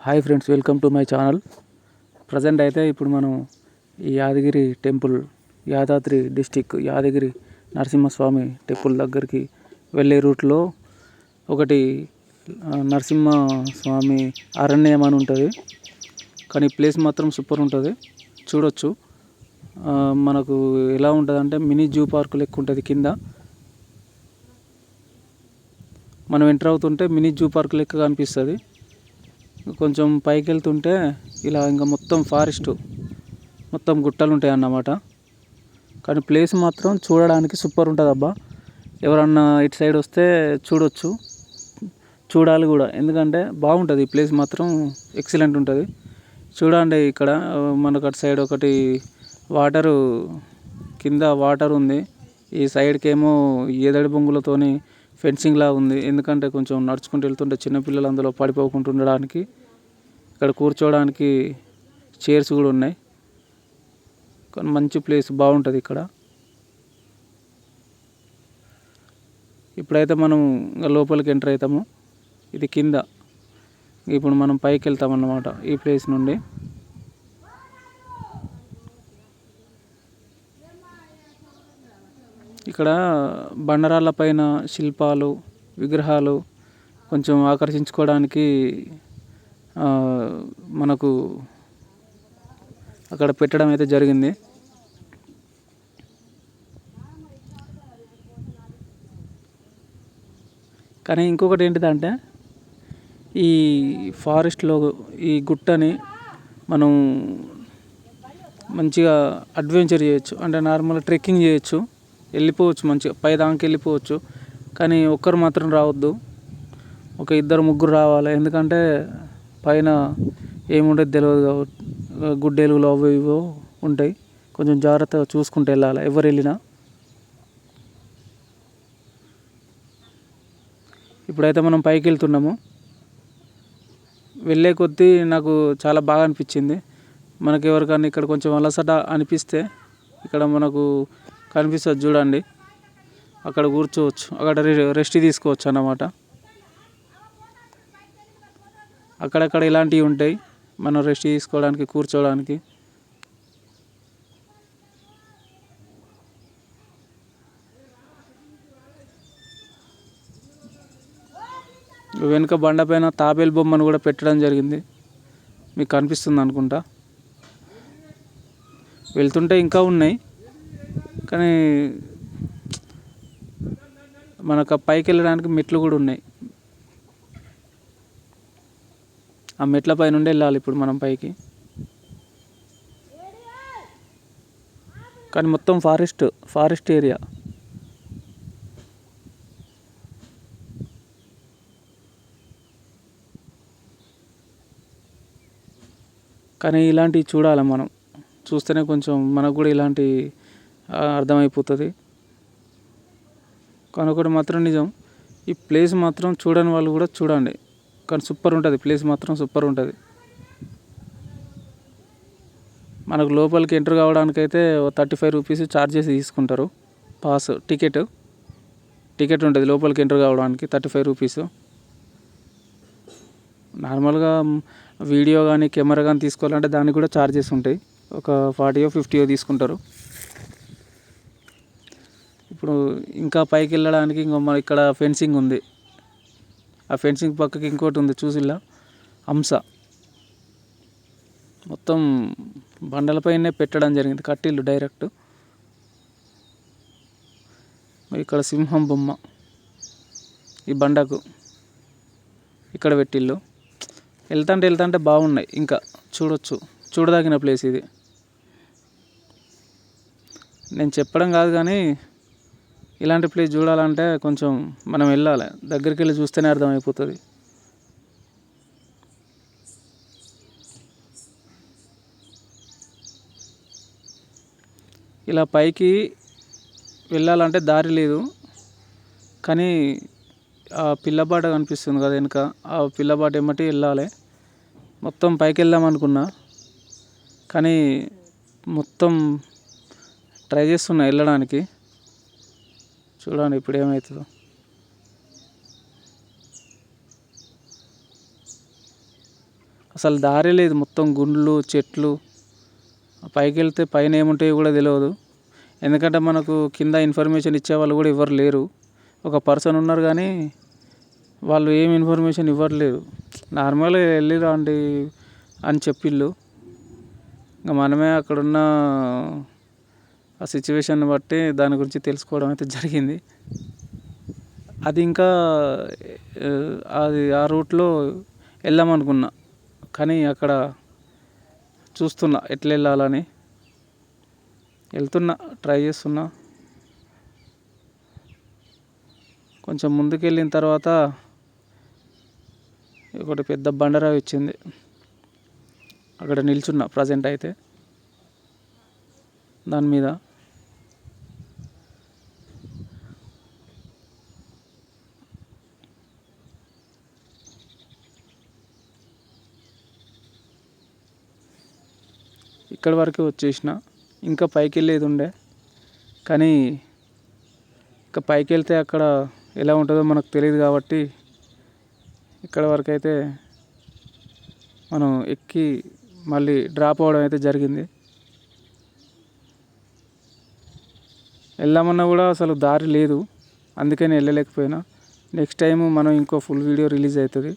Hi friends, welcome to my channel. Present అయితే ఇప్పుడు మనం ఈ Yadagiri temple, Yadadri district Yadagiri Narasimhaswamy temple దగ్గరికి వెళ్ళే రూట్లో ఒకటి నరసింహస్వామి అరణ్యం అని ఉంటుంది. కానీ ప్లేస్ మాత్రం సూపర్ ఉంటుంది, చూడొచ్చు. మనకు ఎలా ఉంటుంది అంటే మినీ జూ పార్క్ లెక్క ఉంటుంది. కింద మనం ఎంటర్ అవుతుంటే మినీ జూ పార్క్ లెక్క కనిపిస్తుంది. కొంచెం పైకి వెళ్తుంటే ఇలా ఇంకా మొత్తం ఫారెస్ట్, మొత్తం గుట్టలు ఉంటాయి అన్నమాట. కానీ ప్లేస్ మాత్రం చూడడానికి సూపర్ ఉంటుంది అబ్బా. ఎవరన్నా ఇటు సైడ్ వస్తే చూడొచ్చు, చూడాలి కూడా. ఎందుకంటే బాగుంటుంది ఈ ప్లేస్ మాత్రం, ఎక్సలెంట్ ఉంటుంది. చూడండి, ఇక్కడ మనకు అటు సైడ్ ఒకటి వాటరు, కింద వాటర్ ఉంది. ఈ సైడ్కి ఏమో ఏదడి బొంగులతోని ఫెన్సింగ్ లా ఉంది. ఎందుకంటే కొంచెం నడుచుకుంటూ వెళ్తుంటే చిన్నపిల్లలు అందులో పడిపోకుండా ఉండడానికి. ఇక్కడ కూర్చోవడానికి చైర్స్ కూడా ఉన్నాయి. కానీ మంచి ప్లేస్, బాగుంటుంది ఇక్కడ. ఇప్పుడైతే మనం లోపలికి ఎంటర్ అవుతాము. ఇది కింద, ఇప్పుడు మనం పైకి వెళ్తామన్నమాట ఈ ప్లేస్ నుండి. ఇక్కడ బండరాళ్ళ పైన శిల్పాలు, విగ్రహాలు కొంచెం ఆకర్షించుకోవడానికి మనకు అక్కడ పెట్టడం అయితే జరిగింది. కానీ ఇంకొకటి ఏంటిదంటే, ఈ ఫారెస్ట్లో ఈ గుట్టని మనం మంచిగా అడ్వెంచర్ చేయొచ్చు. అంటే నార్మల్ ట్రెక్కింగ్ చేయొచ్చు, వెళ్ళిపోవచ్చు, మంచిగా పైదానికి వెళ్ళిపోవచ్చు. కానీ ఒక్కరు మాత్రం రావద్దు, ఒక ఇద్దరు ముగ్గురు రావాలి. ఎందుకంటే పైన ఏముండేది తెలియదు కాబట్టి, గుడ్డెలుగులు అవి ఇవో ఉంటాయి. కొంచెం జాగ్రత్తగా చూసుకుంటూ వెళ్ళాలి ఎవరు వెళ్ళినా. ఇప్పుడైతే మనం పైకి వెళ్తున్నాము. వెళ్ళే కొద్దీ నాకు చాలా బాగా అనిపించింది. మనకి ఎవరికన్నా ఇక్కడ కొంచెం అలసట అనిపిస్తే ఇక్కడ మనకు కనిపిస్తుంది చూడండి, అక్కడ కూర్చోవచ్చు, అక్కడ రెస్ట్ తీసుకోవచ్చు అన్నమాట. అక్కడక్కడ ఇలాంటివి ఉంటాయి మనం రెస్ట్ తీసుకోవడానికి, కూర్చోవడానికి. వెనుక బండ పైన తాబేలు బొమ్మను కూడా పెట్టడం జరిగింది, మీకు కనిపిస్తుంది అనుకుంటా. వెళ్తుంటే ఇంకా ఉన్నాయి, కానీ మనకు పైకి వెళ్ళడానికి మెట్లు కూడా ఉన్నాయి. ఆ మెట్ల పై నుండి వెళ్ళాలి ఇప్పుడు మనం పైకి. కానీ మొత్తం ఫారెస్ట్ ఏరియా. కానీ ఇలాంటివి చూడాలి మనం, చూస్తేనే కొంచెం మనకు కూడా ఇలాంటి అర్థమైపోతుంది. కానీ ఒకటి మాత్రం నిజం, ఈ ప్లేస్ మాత్రం చూడని వాళ్ళు కూడా చూడండి. కానీ సూపర్ ఉంటుంది, ప్లేస్ మాత్రం సూపర్ ఉంటుంది. మనకు లోపలికి ఎంటర్ కావడానికైతే 35 రూపీస్ ఛార్జ్ చేసి తీసుకుంటారు. పాస్ టికెట్ ఉంటుంది లోపలికి ఎంటర్ కావడానికి, 35 రూపీస్. నార్మల్గా వీడియో కానీ కెమెరా కానీ తీసుకోవాలంటే దానికి కూడా ఛార్జెస్ ఉంటాయి, ఒక 40 50 తీసుకుంటారు. ఇప్పుడు ఇంకా పైకి వెళ్ళడానికి ఇంకో మన ఇక్కడ ఫెన్సింగ్ ఉంది. ఆ ఫెన్సింగ్ పక్కకి ఇంకోటి ఉంది చూసిల్లా, హంస. మొత్తం బండలపైనే పెట్టడం జరిగింది, కట్టిల్లు డైరెక్ట్. ఇక్కడ సింహం బొమ్మ ఈ బండకు ఇక్కడ పెట్టిల్లు. వెళ్తుంటే బాగున్నాయి, ఇంకా చూడొచ్చు, చూడదగిన ప్లేస్ ఇది. నేను చెప్పడం కాదు కానీ ఇలాంటి ప్లేస్ చూడాలంటే కొంచెం మనం వెళ్ళాలి, దగ్గరికి వెళ్ళి చూస్తేనే అర్థమైపోతుంది. ఇలా పైకి వెళ్ళాలంటే దారి లేదు, కానీ ఆ పిల్లబాట కనిపిస్తుంది కదా వెనుక, ఆ పిల్లబాట ఏమటి వెళ్ళాలి. మొత్తం పైకి వెళ్దాం అనుకున్నా, కానీ మొత్తం ట్రై చేస్తున్నా వెళ్ళడానికి. చూడండి ఇప్పుడు ఏమవుతుందో. అసలు దారే లేదు, మొత్తం గుండ్లు చెట్లు. పైకి వెళ్తే పైన ఏముంటాయో కూడా తెలియదు. ఎందుకంటే మనకు కింద ఇన్ఫర్మేషన్ ఇచ్చేవాళ్ళు కూడా ఎవరు లేరు. ఒక పర్సన్ ఉన్నారు కానీ వాళ్ళు ఏం ఇన్ఫర్మేషన్ ఇవ్వట్లేదు. నార్మల్గా వెళ్ళి రండి అని చెప్పిళ్ళు. ఇంకా మనమే అక్కడున్న ఆ సిచ్యువేషన్ బట్టి దాని గురించి తెలుసుకోవడం అయితే జరిగింది. అది ఇంకా అది ఆ రూట్లో వెళ్దామనుకున్నా, కానీ అక్కడ చూస్తున్నా ఎట్లా వెళ్ళాలని. వెళ్తున్నా, ట్రై చేస్తున్నా. కొంచెం ముందుకు వెళ్ళిన తర్వాత ఒకటి పెద్ద బండరాయి వచ్చింది. అక్కడ నిల్చున్నా ప్రజెంట్ అయితే దాని మీద. ఇక్కడి వరకు వచ్చేసిన. ఇంకా పైకి వెళ్ళేది ఉండే, కానీ ఇంకా పైకి వెళ్తే అక్కడ ఎలా ఉంటుందో మనకు తెలియదు కాబట్టి ఇక్కడ వరకు అయితే మనం ఎక్కి మళ్ళీ డ్రాప్ అవ్వడం అయితే జరిగింది. వెళ్దామన్నా కూడా అసలు దారి లేదు, అందుకని వెళ్ళలేకపోయినా. నెక్స్ట్ టైం మనం ఇంకో ఫుల్ వీడియో రిలీజ్ అవుతుంది.